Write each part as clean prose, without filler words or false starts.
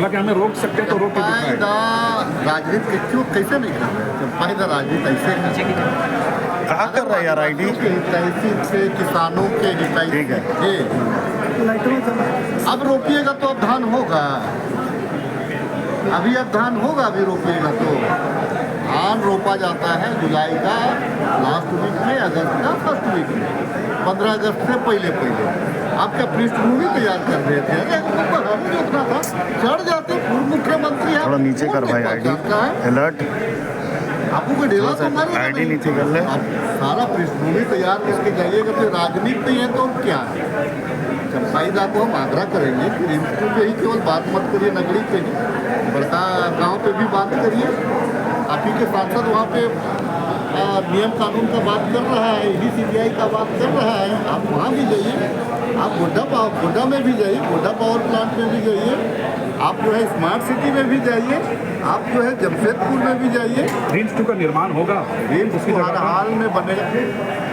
बोला कि हमें रोक सकते हैं तो रोक के दिखाएं। चंपाइदा राजनीति क्यों कैसे नहीं कर रहे? चंपाइदा राजनीति ऐसे कहाँ कर रहा है यार आईडी? हितैषी से किसानों के हितैषी थे। अब रोकिएगा तो अब धान होगा, अभी अब धान होगा, अभी रोकिएगा तो धान रोपा जाता है जुलाई का लास्ट वीक में, अगस्त का फर्स्ट वीक में, 15 अगस्त से पहले आप क्या पृष्ठभूमि तैयार कर रहे थे? अरे रोकना था, चढ़ जाते। पूर्व मुख्यमंत्री है, थोड़ा नीचे कर भाई आईडी अलर्ट, आपको कोई डेला तो मारे आईडी नीचे कर ले। आप सारा पृष्ठभूमि तैयार करके जाइएगा, फिर राजनीति नहीं है तो क्या है? चंपाइदा को हम आग्रह करेंगे कि रिम्स पे ही केवल बात मत करिए, नगरी पे ही, बड़का गांव पे भी बात करिए। आप ही के सांसद वहाँ पे नियम कानून का बात कर रहा है, CBI का बात कर रहा है, आप वहाँ भी जाइए, आप गोड्डा में भी जाइए, गोड्डा पावर प्लांट में भी जाइए, आप जो है स्मार्ट सिटी में भी जाइए, आप जो है जमशेदपुर में भी जाइए। रिम्स 2 का निर्माण होगा, रिम्स 2 हर हाल में बनेगा,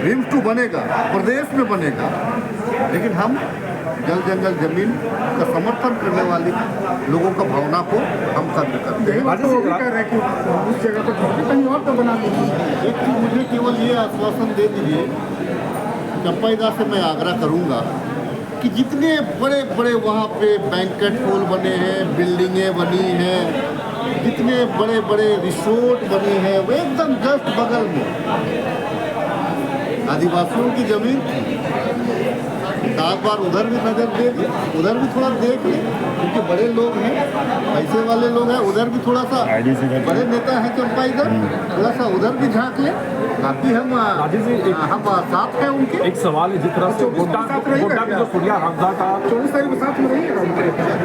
रिम्स 2 बनेगा, प्रदेश में बनेगा, लेकिन हम जल जंगल जमीन का समर्थन करने वाली लोगों का भावना को हम कद्र करते हैं। उस जगह पर कहीं और तो बना दीजिए। एक चीज मुझे केवल ये आश्वासन दे दीजिए, चंपाइदा से मैं आग्रह करूंगा कि जितने बड़े बड़े वहाँ पे बैंकेट हॉल बने हैं, बिल्डिंगें बनी हैं, जितने बड़े बड़े रिसोर्ट बने हैं, वो एकदम जस्ट बगल में आदिवासियों की जमीन थी। एक बार उधर भी नजर दे दी, उधर भी थोड़ा देख ले, क्योंकि बड़े लोग हैं, पैसे वाले लोग हैं, उधर भी थोड़ा सा बड़े नेता हैं चंपाइदा, थोड़ा सा उधर भी झांक ले। बाकी हम साथ हैं उनके। एक सवाल है, जिस तरह से गोड्डा की जो सूर्या हांसदा का 24 तारीख को साथ में रहिएगा।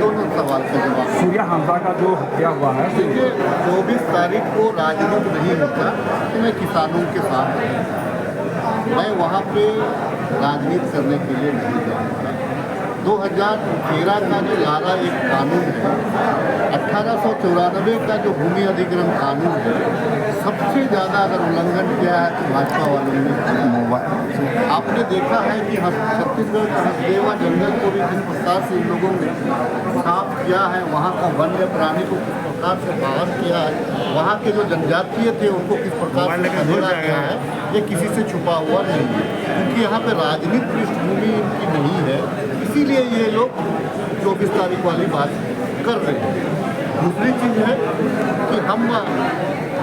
दोनों सवाल का जवाब। सूर्या हांसदा का जो हत्या हुआ है, देखिए 24 तारीख को राजनीति नहीं होता तो मैं किसानों के साथ मैं वहाँ पे राजनीति करने के लिए नहीं जाऊँगा। 2013 का जो लारा एक कानून है, 1894 का जो भूमि अधिग्रहण कानून है, सबसे ज़्यादा अगर उल्लंघन किया है तो भाजपा वालों ने। आपने देखा है कि छत्तीसगढ़ के हसदेवा जंगल को भी किस प्रकार से इन लोगों ने साफ किया है, वहाँ का वन्य प्राणी को किस प्रकार से बाहर किया है, वहाँ के जो जनजातीय थे उनको किस प्रकार से खदेड़ा गया है, ये किसी से छुपा हुआ नहीं है, क्योंकि यहाँ पे राजनीतिक पृष्ठभूमि इनकी नहीं है, इसीलिए ये लोग 24 तारीख वाली बात कर रहे हैं। दूसरी चीज़ है कि हम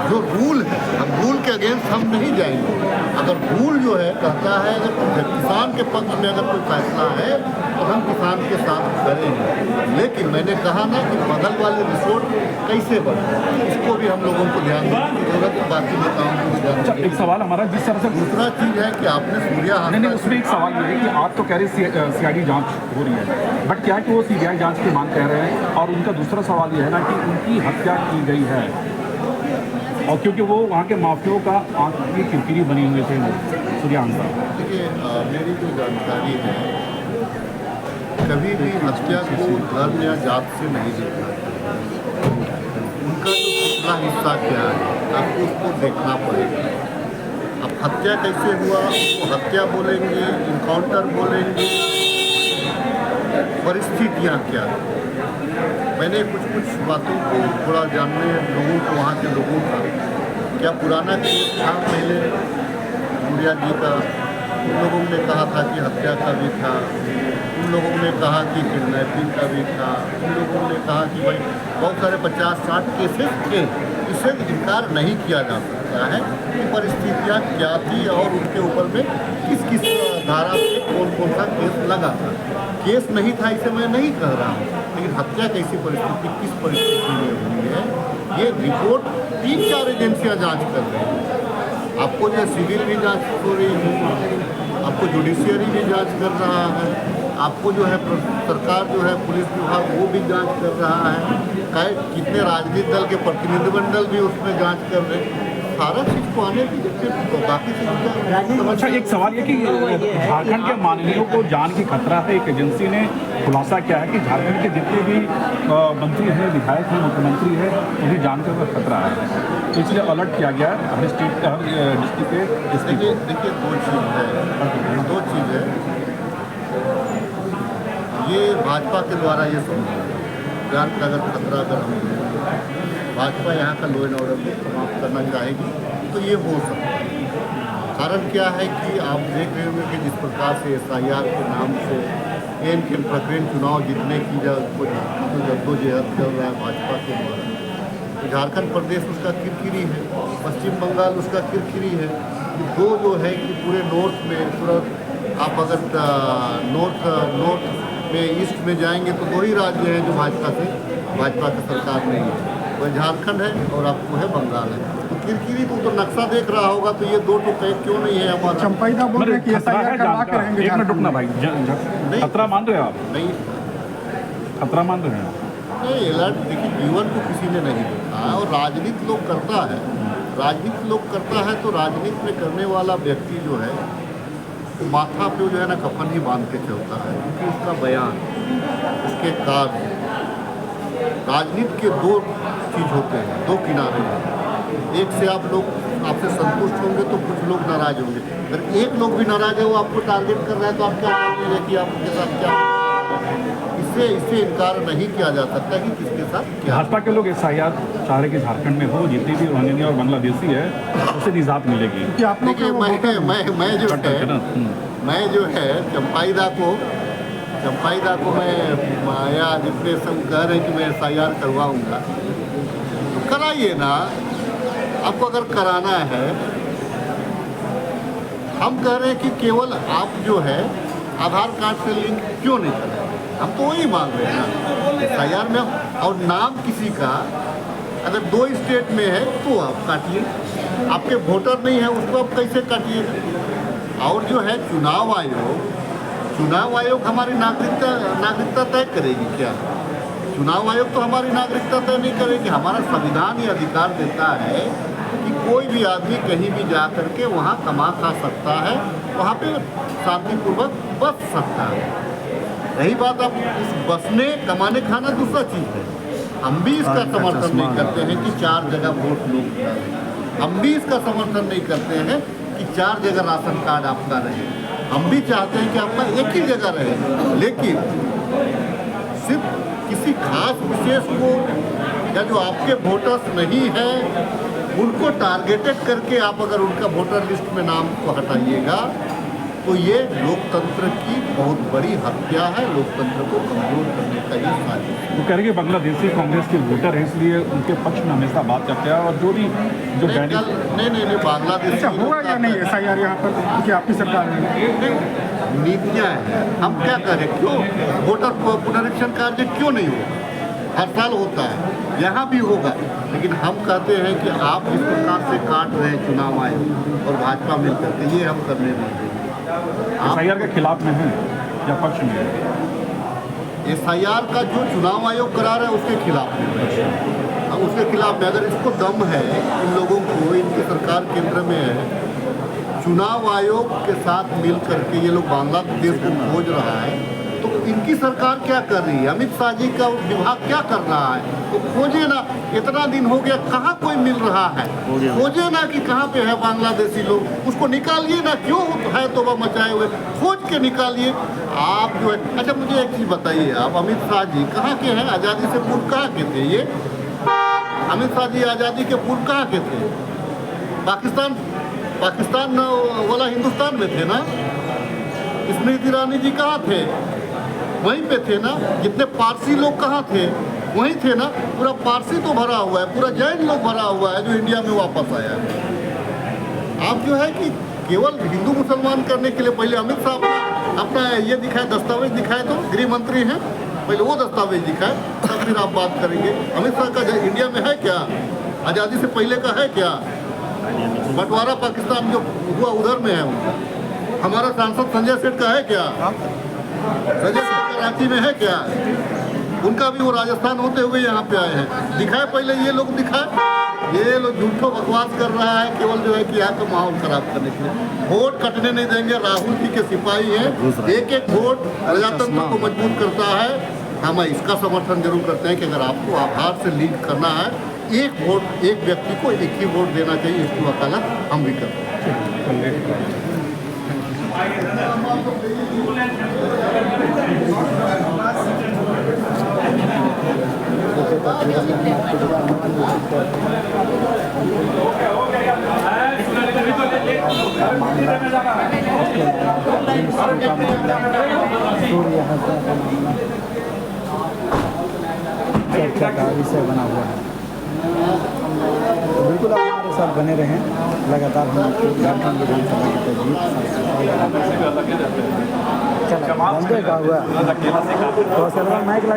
जो रूल है, हम रूल के अगेंस्ट हम नहीं जाएंगे। अगर रूल जो है कहता है, अगर किसान के पक्ष में अगर कोई फैसला है तो हम किसान के साथ करेंगे, लेकिन मैंने कहा ना कि बगल वाले रिसोर्ट कैसे बने, इसको भी हम लोगों को ध्यान देने की जरूरत है, बाकी नेताओं को भी ध्यान देने की। एक सवाल हमारा जिस तरह से दूसरा चीज़ है कि आपने सूर्या नहीं, उसमें एक सवाल ये है कि आप तो कह रहे हैं CID जांच हो रही है, बट क्या है कि वो CBI जांच की मांग कर रहे हैं, और उनका दूसरा सवाल ये है ना कि उनकी हत्या की गई है, और क्योंकि वो वहाँ के माफियों का आंख की किरकिरी बनी हुई थे सूर्या हांसदा। देखिए मेरी जो जानकारी है, कभी भी हत्या को धर्म या जात से नहीं देखा, उनका जो पिछला हिस्सा क्या है आपको उसको देखना पड़ेगा। अब हत्या कैसे हुआ उसको हत्या बोलेंगे, इनकाउंटर बोलेंगे, परिस्थितियाँ क्या। मैंने कुछ बातों को थोड़ा जानने लोगों को, वहाँ के लोगों का क्या पुराना केस था पहले सूर्या जी का, उन लोगों ने कहा था कि हत्या का भी था, उन लोगों ने कहा कि किडनैपिंग का भी था, उन लोगों ने कहा कि भाई बहुत सारे 50-60 केसेस थे। इसे इनकार नहीं किया जा सकता है कि परिस्थितियाँ क्या थी और उनके ऊपर में किस किस धारा पे कौन सा केस लगा था। केस नहीं था इसे मैं नहीं कह रहा हूँ, लेकिन हत्या कैसी परिस्थिति किस परिस्थिति में हुई है ये रिपोर्ट 3-4 एजेंसियाँ जाँच कर रही हैं। आपको जो सिविल भी जाँच हो रही है, आपको जुडिशियरी भी जाँच कर रहा है, आपको जो है सरकार जो है पुलिस विभाग वो भी जांच कर रहा है, कितने राजनीतिक दल के प्रतिनिधिमंडल भी उसमें जांच कर रहे हैं। सारा चीज़ को आने की तो काफ़ी चीज़। अच्छा, एक सवाल ये कि झारखंड के माननीयों को जान की खतरा है। एक एजेंसी ने खुलासा किया है कि झारखंड के जितने भी मंत्री हैं, विधायक हैं, मुख्यमंत्री है, उन्हें जान का खतरा है, तो इसलिए अलर्ट किया गया है हर डिस्ट्रिक्ट के। देखिए दो चीज़ है, ये भाजपा के द्वारा ये समझा जान का अगर खतरा अगर हम भाजपा यहाँ का लॉ एंड ऑर्डर को समाप्त करना चाहेगी तो ये हो सकता है। कारण क्या है कि आप देख रहे होंगे कि जिस प्रकार से SIR के नाम से एन के प्रक्रिया चुनाव जीतने की जद्दोजहद चल रहा है भाजपा के द्वारा, तो झारखंड प्रदेश उसका किरकिरी है, पश्चिम बंगाल उसका किरकिरी है। दो जो है कि पूरे नॉर्थ में पूरा आप अगर नॉर्थ में ईस्ट में जाएंगे तो दो ही राज्य हैं जो भाजपा की सरकार नहीं है, वह झारखंड है और आपको है बंगाल है। तो किरकिरी तो नक्शा देख रहा होगा तो ये दो टुकड़े क्यों नहीं है हमारा। चंपाइदा बोल रहे हैं कि खतरा है SIR करवा के रहेंगे। एक मिनट रुकना भाई, खतरा मान रहे हो आप? नहीं खतरा मान रहे हैं? नहीं, अलर्ट देखिए, जीवन को किसी ने नहीं देखा है और राजनीति लोग करता है, राजनीति लोग करता है तो राजनीति में करने वाला व्यक्ति जो है तो माथा पे जो है ना कफन ही बांध के चलता है, क्योंकि उसका बयान, उसके कार्य, राजनीति के दो चीज़ होते हैं, दो किनारे हैं। एक से आप लोग आपसे संतुष्ट होंगे तो कुछ लोग नाराज होंगे, अगर एक लोग भी नाराज है वो आपको टारगेट कर रहा है तो आप क्या मानेंगे कि आपके साथ क्या। इससे इनकार नहीं किया जा सकता कि किसके साथ क्या। भाजपा के लोग SIR चाह रहे कि झारखंड में हो, जितनी भी रोहिंग्या और बांग्लादेशी है उसे निजात मिलेगी। कि आप लोग देखिए मैं जो है चंपाइदा को मैं या जितने सब कह रहे हैं कि मैं SIR करवाऊंगा तो कराइए ना, आपको अगर कराना है। हम कह रहे हैं कि केवल आप जो है आधार कार्ड से लिंक क्यों नहीं करें, हम तो वही मांग रहे हैं ना SIR में। और नाम किसी का अगर 2 स्टेट में है तो आप काटिए, आपके वोटर नहीं है उसको आप कैसे काटिएगा। और जो है चुनाव आयोग हमारी नागरिकता तय करेगी क्या? चुनाव आयोग तो हमारी नागरिकता तय नहीं करेगी। हमारा संविधान ये अधिकार देता है कि कोई भी आदमी कहीं भी जा करके वहाँ कमा खा सकता है, वहाँ पे शांतिपूर्वक बस सकता है। रही बात अब इस बसने कमाने खाना दूसरा चीज़ है। हम भी इसका समर्थन नहीं करते हैं कि 4 जगह वोट लोग डालें। हम भी इसका समर्थन नहीं करते हैं कि 4 जगह राशन कार्ड आपका रहे। हम भी चाहते हैं कि आपका एक ही जगह रहे, लेकिन सिर्फ किसी खास विशेष को या जो आपके वोटर्स नहीं हैं उनको टारगेटेड करके आप अगर उनका वोटर लिस्ट में नाम को हटाइएगा तो ये लोकतंत्र की बहुत बड़ी हत्या है, लोकतंत्र को कमजोर करने का ये साजिश है। वो कह रहे हैं कि बांग्लादेशी कांग्रेस के वोटर हैं इसलिए उनके पक्ष में हमेशा बात करते हैं और जो भी जो नहीं बांग्लादेश अच्छा हुआ या नहीं SIR यहाँ पर, क्योंकि आपकी सरकार में नीतियाँ हैं। हम क्या करें, क्यों वोटर पुनरीक्षण कार्य क्यों नहीं होगा? हर साल होता है, यहाँ भी होगा, लेकिन हम कहते हैं कि आप जिस प्रकार से काट रहे हैं चुनाव आयोग और भाजपा मिलकर के, ये हम करने नहीं देंगे। SIR के खिलाफ में है या पक्ष में है? SIR का जो चुनाव आयोग करा रहा है उसके खिलाफ में, उसके खिलाफ में। अगर इसको दम है इन लोगों को, इनकी सरकार केंद्र में है, चुनाव आयोग के साथ मिल करके ये लोग बांग्लादेश को खोज रहा है, तो इनकी सरकार क्या कर रही है? अमित शाह जी का विभाग क्या कर रहा है? तो खोजे ना, इतना दिन हो गया कहाँ कोई मिल रहा है, खोजे ना कि कहाँ पे है बांग्लादेशी लोग, उसको निकालिए ना, क्यों है तोबा मचाए हुए, खोज के निकालिए। आप जो है, अच्छा मुझे एक चीज़ बताइए, आप अमित शाह जी कहाँ के हैं? आज़ादी से पूर्व कहाँ के थे ये? अमित शाह जी आज़ादी के पूर्व कहाँ के थे? पाकिस्तान वाला हिंदुस्तान में थे ना? स्मृति ईरानी जी कहाँ थे? वहीं पे थे ना? जितने पारसी लोग कहाँ थे? वहीं थे ना? पूरा पारसी तो भरा हुआ है, पूरा जैन लोग भरा हुआ है जो इंडिया में वापस आया है। आप जो है कि केवल हिंदू मुसलमान करने के लिए पहले अमित शाह अपना ये दिखाए, दस्तावेज दिखाए, तो गृह मंत्री हैं, पहले वो दस्तावेज दिखाए, तब फिर आप बात करेंगे। अमित शाह का इंडिया में है क्या? आज़ादी से पहले का है क्या? बंटवारा पाकिस्तान जो हुआ उधर में है उनका। हमारा सांसद संजय सेठ का है क्या? संजय सेठ का रांची में है क्या? उनका भी वो राजस्थान होते हुए यहाँ पे आए हैं। दिखाए पहले ये लोग दिखाए। ये लोग झूठो बकवास कर रहा है केवल जो है कि यहाँ का माहौल खराब करने के लिए। वोट कटने नहीं देंगे, राहुल जी के सिपाही हैं। एक एक वोट प्रजातंत्र को मजबूत करता है। हम इसका समर्थन जरूर करते हैं कि अगर आपको आधार से लीड करना है, एक वोट एक व्यक्ति को एक ही वोट देना चाहिए, इसकी वकालत हम भी करते हैं। चर्चा का विषय बना हुआ है। बिल्कुल आप हमारे साथ बने रहें, लगातार हम आपको झारखंड विधानसभा की तजवीज़ का हुआ तो माइक